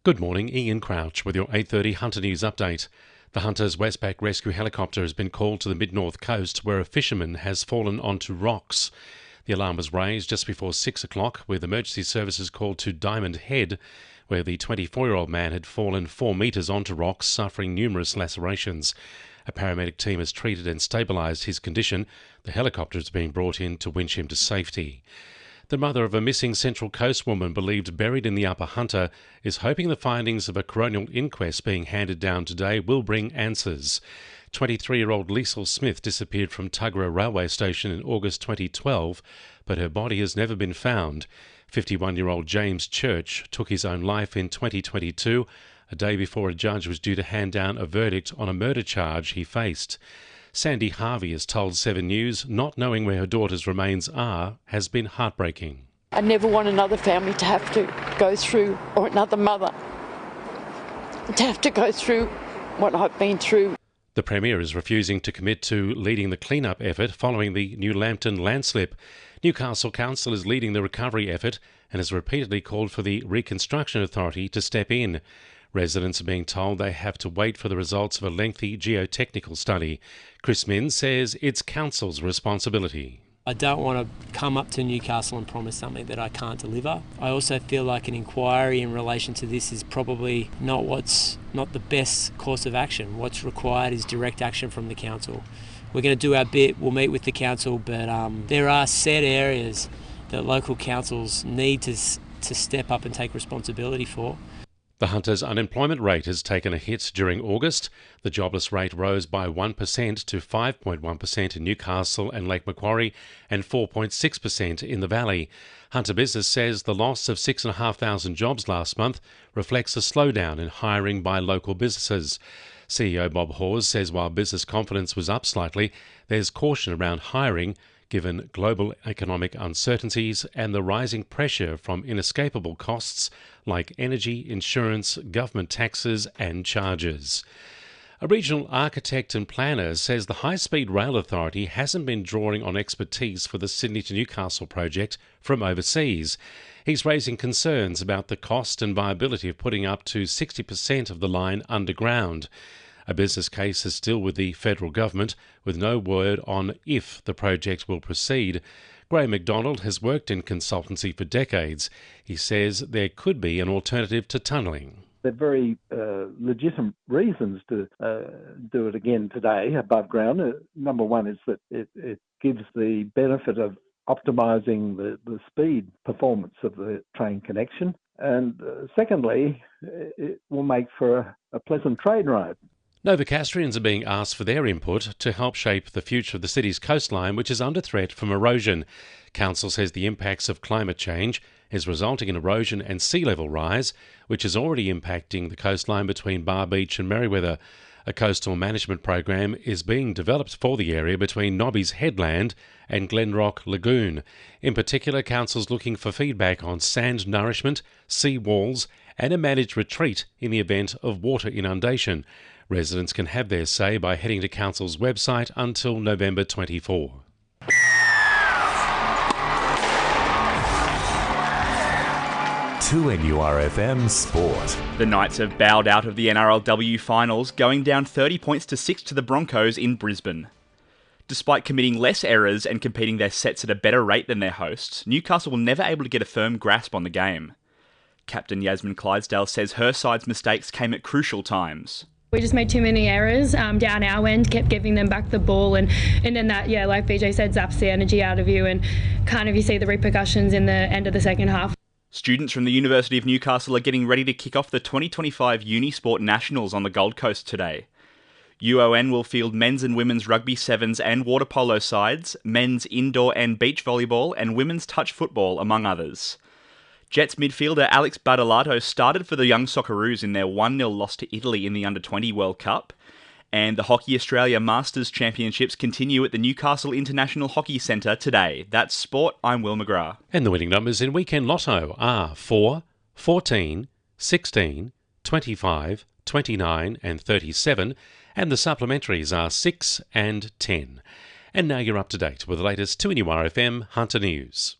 Good morning, Ian Crouch with your 8:30 Hunter News update. The Hunter's Westpac rescue helicopter has been called to the mid-north coast where a fisherman has fallen onto rocks. The alarm was raised just before 6 o'clock with emergency services called to Diamond Head, where the 24-year-old man had fallen 4 metres onto rocks, suffering numerous lacerations. A paramedic team has treated and stabilised his condition. The helicopter is being brought in to winch him to safety. The mother of a missing Central Coast woman believed buried in the Upper Hunter is hoping the findings of a coronial inquest being handed down today will bring answers. 23-year-old Liesl Smith disappeared from Tuggerah railway station in August 2012, but her body has never been found. 51-year-old James Church took his own life in 2022, a day before a judge was due to hand down a verdict on a murder charge he faced. Sandy Harvey has told 7 News not knowing where her daughter's remains are has been heartbreaking. I never want another family to have to go through, or another mother to have to go through what I've been through. The Premier is refusing to commit to leading the clean-up effort following the New Lambton landslip. Newcastle Council is leading the recovery effort and has repeatedly called for the Reconstruction Authority to step in. Residents are being told they have to wait for the results of a lengthy geotechnical study. Chris Min says it's Council's responsibility. I don't want to come up to Newcastle and promise something that I can't deliver. I also feel like an inquiry in relation to this is probably not the best course of action. What's required is direct action from the council. We're going to do our bit, we'll meet with the council, but there are set areas that local councils need to step up and take responsibility for. The Hunter's unemployment rate has taken a hit during August. The jobless rate rose by 1% to 5.1% in Newcastle and Lake Macquarie and 4.6% in the Valley. Hunter Business says the loss of 6,500 jobs last month reflects a slowdown in hiring by local businesses. CEO Bob Hawes says while business confidence was up slightly, there's caution around hiring given global economic uncertainties and the rising pressure from inescapable costs like energy, insurance, government taxes and charges. A regional architect and planner says the High Speed Rail Authority hasn't been drawing on expertise for the Sydney to Newcastle project from overseas. He's raising concerns about the cost and viability of putting up to 60% of the line underground. A business case is still with the federal government, with no word on if the project will proceed. Graham McDonald has worked in consultancy for decades. He says there could be an alternative to tunnelling. They're very legitimate reasons to do it again today above ground. Number one is that it gives the benefit of optimising the speed performance of the train connection. And secondly, it will make for a pleasant train ride. Novocastrians are being asked for their input to help shape the future of the city's coastline, which is under threat from erosion. Council says the impacts of climate change is resulting in erosion and sea level rise, which is already impacting the coastline between Bar Beach and Merriweather. A coastal management program is being developed for the area between Nobby's Headland and Glenrock Lagoon. In particular, Council's looking for feedback on sand nourishment, sea walls and a managed retreat in the event of water inundation. Residents can have their say by heading to Council's website until November 24. To NURFM Sport. The Knights have bowed out of the NRLW finals, going down 30 points to 6 to the Broncos in Brisbane. Despite committing less errors and competing their sets at a better rate than their hosts, Newcastle were never able to get a firm grasp on the game. Captain Yasmin Clydesdale says her side's mistakes came at crucial times. We just made too many errors down our end, kept giving them back the ball, and then that, like BJ said, zaps the energy out of you, and kind of you see the repercussions in the end of the second half. Students from the University of Newcastle are getting ready to kick off the 2025 Unisport Nationals on the Gold Coast today. UON will field men's and women's rugby sevens and water polo sides, men's indoor and beach volleyball, and women's touch football, among others. Jets midfielder Alex Badalato started for the Young Socceroos in their 1-0 loss to Italy in the Under-20 World Cup. And the Hockey Australia Masters Championships continue at the Newcastle International Hockey Centre today. That's Sport, I'm Will McGrath. And the winning numbers in Weekend Lotto are 4, 14, 16, 25, 29 and 37. And the supplementaries are 6 and 10. And now you're up to date with the latest 2NURFM Hunter News.